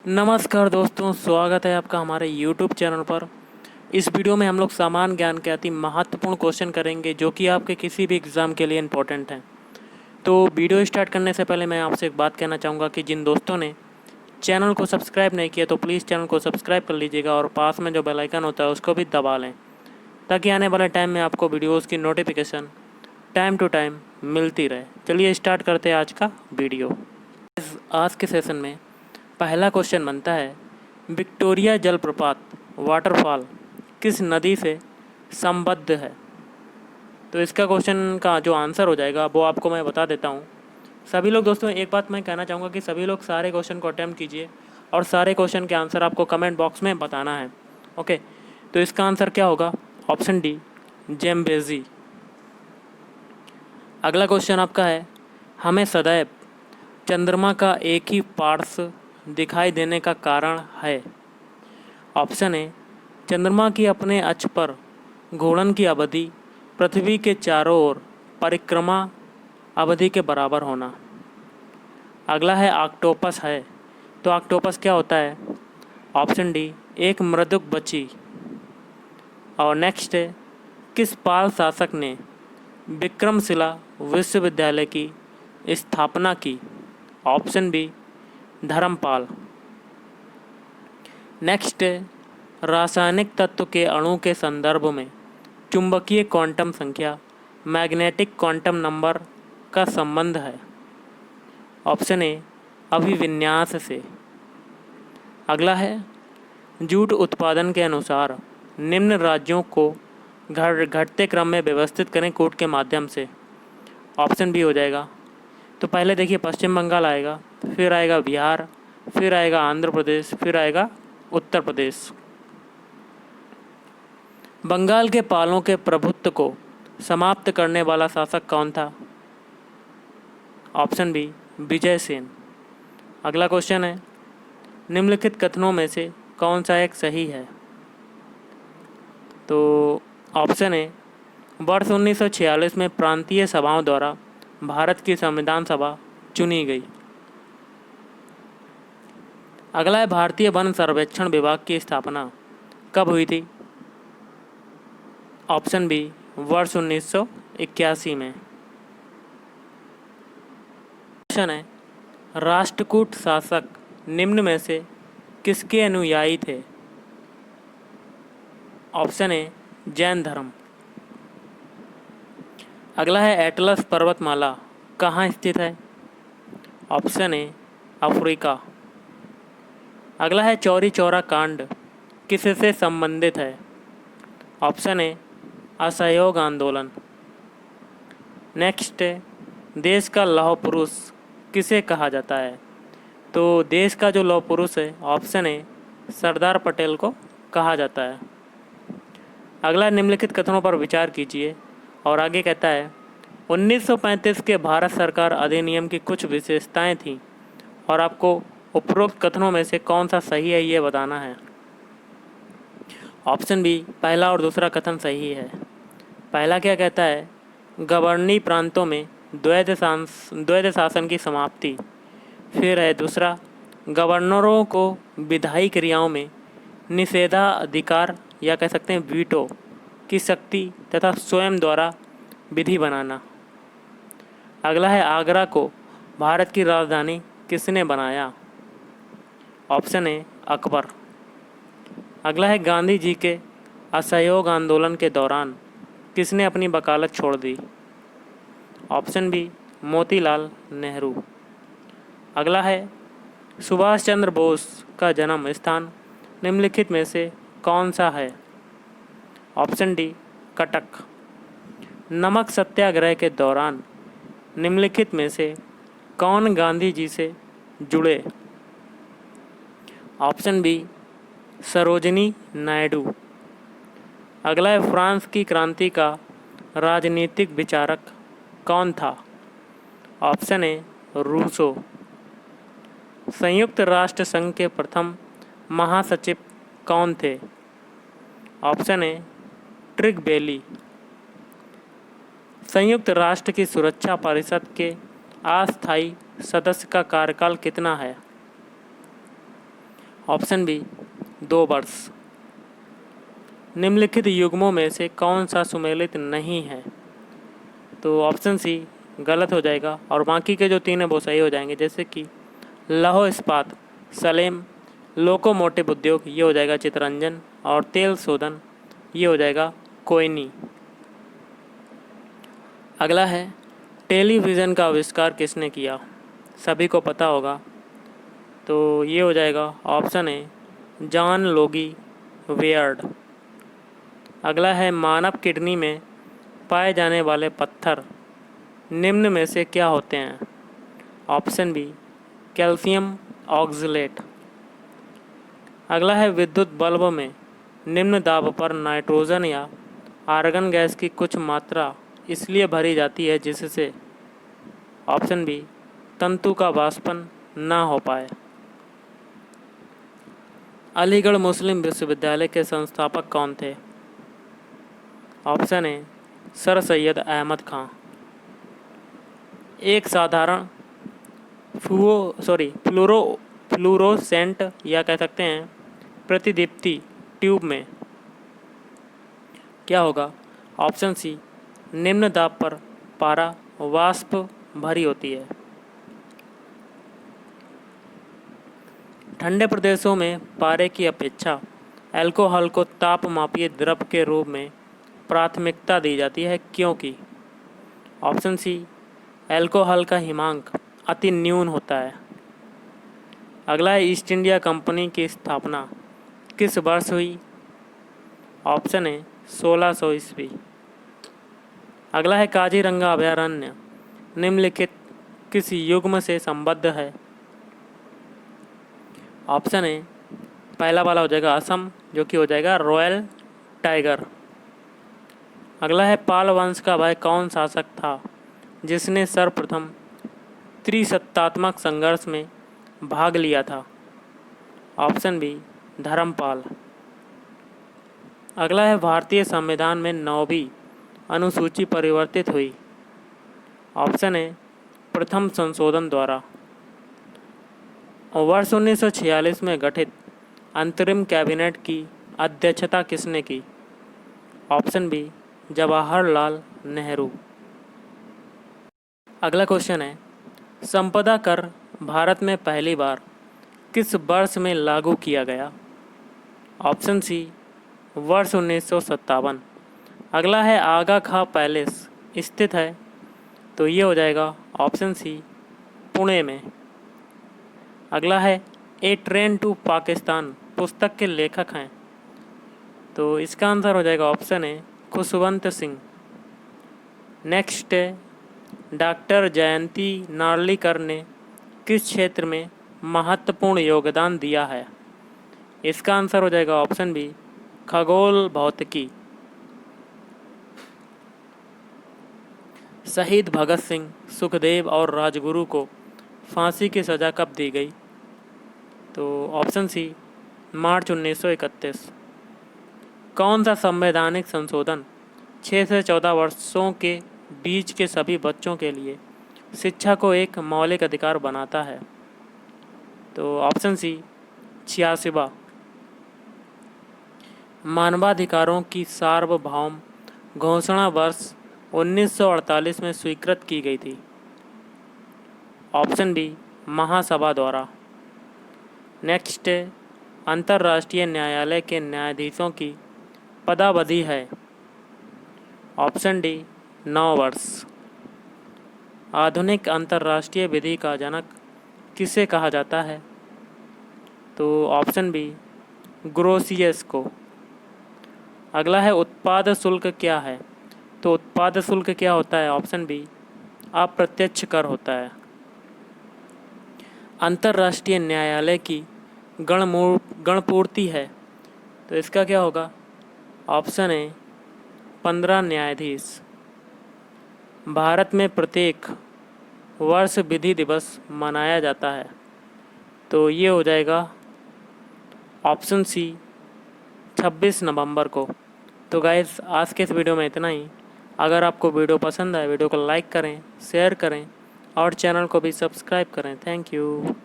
नमस्कार दोस्तों, स्वागत है आपका हमारे YouTube चैनल पर। इस वीडियो में हम लोग सामान्य ज्ञान के अति महत्वपूर्ण क्वेश्चन करेंगे जो कि आपके किसी भी एग्ज़ाम के लिए इम्पोर्टेंट हैं। तो वीडियो स्टार्ट करने से पहले मैं आपसे एक बात कहना चाहूँगा कि जिन दोस्तों ने चैनल को सब्सक्राइब नहीं किया तो प्लीज़ चैनल को सब्सक्राइब कर लीजिएगा और पास में जो बेल आइकन होता है उसको भी दबा लें, ताकि आने वाले टाइम में आपको वीडियोज़ की नोटिफिकेशन टाइम टू टाइम मिलती रहे। चलिए स्टार्ट करते हैं आज का वीडियो। आज के सेशन में पहला क्वेश्चन बनता है, विक्टोरिया जलप्रपात वाटरफॉल किस नदी से संबद्ध है। तो इसका क्वेश्चन का जो आंसर हो जाएगा वो आपको मैं बता देता हूँ। सभी लोग दोस्तों एक बात मैं कहना चाहूँगा कि सभी लोग सारे क्वेश्चन को अटैम्प्ट कीजिए और सारे क्वेश्चन के आंसर आपको कमेंट बॉक्स में बताना है। ओके, तो इसका आंसर क्या होगा? Option D, Zambezi. अगला क्वेश्चन आपका है, हमें सदैव चंद्रमा का एक ही पार्श्व दिखाई देने का कारण है। ऑप्शन ए, चंद्रमा की अपने अक्ष पर घूर्णन की अवधि पृथ्वी के चारों ओर परिक्रमा अवधि के बराबर होना। अगला है ऑक्टोपस है। तो ऑक्टोपस क्या होता है? ऑप्शन डी, एक मृदुक बची। और नेक्स्ट है, किस पाल शासक ने विक्रमशिला विश्वविद्यालय की स्थापना की? Option B, Dharmpal. नेक्स्ट है, रासायनिक तत्व के अणु के संदर्भ में चुंबकीय क्वांटम संख्या मैग्नेटिक क्वांटम नंबर का संबंध है। ऑप्शन ए, अभिविन्यास से। अगला है, जूट उत्पादन के अनुसार निम्न राज्यों को घटते क्रम में व्यवस्थित करें कूट के माध्यम से। ऑप्शन बी हो जाएगा। तो पहले देखिए, पश्चिम बंगाल आएगा, फिर आएगा बिहार, फिर आएगा आंध्र प्रदेश, फिर आएगा उत्तर प्रदेश। बंगाल के पालों के प्रभुत्व को समाप्त करने वाला शासक कौन था? Option B, Vijay Sen. अगला क्वेश्चन है, निम्नलिखित कथनों में से कौन सा एक सही है? तो ऑप्शन ए, वर्ष 1946 में प्रांतीय सभाओं द्वारा भारत की संविधान सभा चुनी गई। अगला है, भारतीय वन सर्वेक्षण विभाग की स्थापना कब हुई थी? ऑप्शन बी, वर्ष 1981 में। क्वेश्चन है, राष्ट्रकूट शासक निम्न में से किसके अनुयायी थे? ऑप्शन ए, जैन धर्म। अगला है, एटलस पर्वतमाला कहाँ स्थित है? Option A, Africa. अगला है, चौरी चौरा कांड किससे संबंधित है? ऑप्शन ए, असहयोग आंदोलन। नेक्स्ट है, देश का लौह पुरुष किसे कहा जाता है? तो देश का जो लौह पुरुष है, ऑप्शन ए, सरदार पटेल को कहा जाता है। अगला, निम्नलिखित कथनों पर विचार कीजिए। और आगे कहता है, 1935 के भारत सरकार अधिनियम की कुछ विशेषताएं थीं और आपको उपरोक्त कथनों में से कौन सा सही है ये बताना है। ऑप्शन बी, पहला और दूसरा कथन सही है। पहला क्या कहता है? गवर्नी प्रांतों में द्वैध शासन की समाप्ति। फिर है दूसरा, गवर्नरों को विधायी क्रियाओं में निषेधाधिकार या कह सकते हैं वीटो की शक्ति तथा स्वयं द्वारा विधि बनाना। अगला है, आगरा को भारत की राजधानी किसने बनाया? Option A, Akbar. अगला है, गांधी जी के असहयोग आंदोलन के दौरान किसने अपनी वकालत छोड़ दी? Option B, Motilal Nehru. अगला है, सुभाष चंद्र बोस का जन्म स्थान निम्नलिखित में से कौन सा है? Option D, Cuttack. नमक सत्याग्रह के दौरान निम्नलिखित में से कौन गांधी जी से जुड़े? Option B, Sarojini Naidu. अगला है, फ्रांस की क्रांति का राजनीतिक विचारक कौन था? Option A, Rousseau. संयुक्त राष्ट्र संघ के प्रथम महासचिव कौन थे? Option A, Trygve Lie. संयुक्त राष्ट्र की सुरक्षा परिषद के अस्थायी सदस्य का कार्यकाल कितना है? ऑप्शन बी 2 वर्ष। निम्नलिखित युग्मों में से कौन सा सुमेलित नहीं है? तो ऑप्शन सी गलत हो जाएगा और बाकी के जो 3 हैं वो सही हो जाएंगे, जैसे कि लौह इस्पात सलेम, लोकोमोटिव उद्योग ये हो जाएगा चितरंजन, और तेल शोधन ये हो जाएगा कोयनी। अगला है टेलीविज़न का आविष्कार किसने किया? सभी को पता होगा, तो ये हो जाएगा ऑप्शन है जॉन लोगी वेयर्ड। अगला है मानव किडनी में पाए जाने वाले पत्थर निम्न में से क्या होते हैं? Option B calcium oxalate. अगला है विद्युत बल्ब में निम्न दाब पर नाइट्रोजन या आर्गन गैस की कुछ मात्रा इसलिए भरी जाती है जिससे ऑप्शन बी तंतु का वाष्पन ना हो पाए। अलीगढ़ मुस्लिम विश्वविद्यालय के संस्थापक कौन थे? Option A Sir Syed Ahmad Khan. एक साधारण फ्लोरोसेंट या कह सकते हैं प्रतिदीप्ति ट्यूब में क्या होगा? ऑप्शन सी निम्न दाब पर पारा वाष्प भरी होती है। ठंडे प्रदेशों में पारे की अपेक्षा अल्कोहल को तापमापीय द्रव के रूप में प्राथमिकता दी जाती है, क्योंकि ऑप्शन सी अल्कोहल का हिमांक अति न्यून होता है। अगला है ईस्ट इंडिया कंपनी की स्थापना किस वर्ष हुई? ऑप्शन है 1600 ईस्वी। अगला है काजीरंगा अभयारण्य निम्नलिखित किस युग्म से संबद्ध है? ऑप्शन है पहला वाला हो जाएगा असम, जो कि हो जाएगा रॉयल टाइगर। अगला है पाल वंश का वह कौन शासक था जिसने सर्वप्रथम त्रिसत्तात्मक संघर्ष में भाग लिया था? Option B Dharampal. अगला है भारतीय संविधान में 9वीं अनुसूची परिवर्तित हुई। ऑप्शन है प्रथम संशोधन द्वारा। वर्ष 1946 में गठित अंतरिम कैबिनेट की अध्यक्षता किसने की? Option B Jawaharlal Nehru. अगला क्वेश्चन है संपदा कर भारत में पहली बार किस वर्ष में लागू किया गया? ऑप्शन सी वर्ष 1957। अगला है आगा खां पैलेस स्थित है, तो ये हो जाएगा ऑप्शन सी पुणे में। अगला है ए ट्रेन टू पाकिस्तान पुस्तक के लेखक हैं, तो इसका आंसर हो जाएगा ऑप्शन है खुशवंत सिंह। नेक्स्ट है डॉक्टर जयंती नार्लिकर ने किस क्षेत्र में महत्वपूर्ण योगदान दिया है? इसका आंसर हो जाएगा ऑप्शन बी खगोल भौतिकी। शहीद भगत सिंह, सुखदेव और राजगुरु को फांसी की सज़ा कब दी गई? तो ऑप्शन सी मार्च 1931। कौन सा संवैधानिक संशोधन 6 से 14 वर्षों के बीच के सभी बच्चों के लिए शिक्षा को एक मौलिक अधिकार बनाता है? तो ऑप्शन सी 86वां। मानवाधिकारों की सार्वभौम घोषणा वर्ष 1948 में स्वीकृत की गई थी? ऑप्शन बी महासभा द्वारा। नेक्स्ट अंतर्राष्ट्रीय न्यायालय के न्यायाधीशों की पदावधि है? ऑप्शन डी 9 वर्ष। आधुनिक अंतर्राष्ट्रीय विधि का जनक किसे कहा जाता है? तो ऑप्शन बी ग्रोसियस को। अगला है उत्पाद शुल्क क्या है? तो उत्पाद शुल्क क्या होता है? ऑप्शन बी अप्रत्यक्ष कर होता है। अंतर्राष्ट्रीय न्यायालय की गणपूर्ति है, तो इसका क्या होगा? ऑप्शन है 15 न्यायाधीश। भारत में प्रत्येक वर्ष विधि दिवस मनाया जाता है, तो ये हो जाएगा ऑप्शन सी 26 नवंबर को। तो गाइस आज के इस वीडियो में इतना ही। अगर आपको वीडियो पसंद आए वीडियो को लाइक करें, शेयर करें और चैनल को भी सब्सक्राइब करें। Thank you.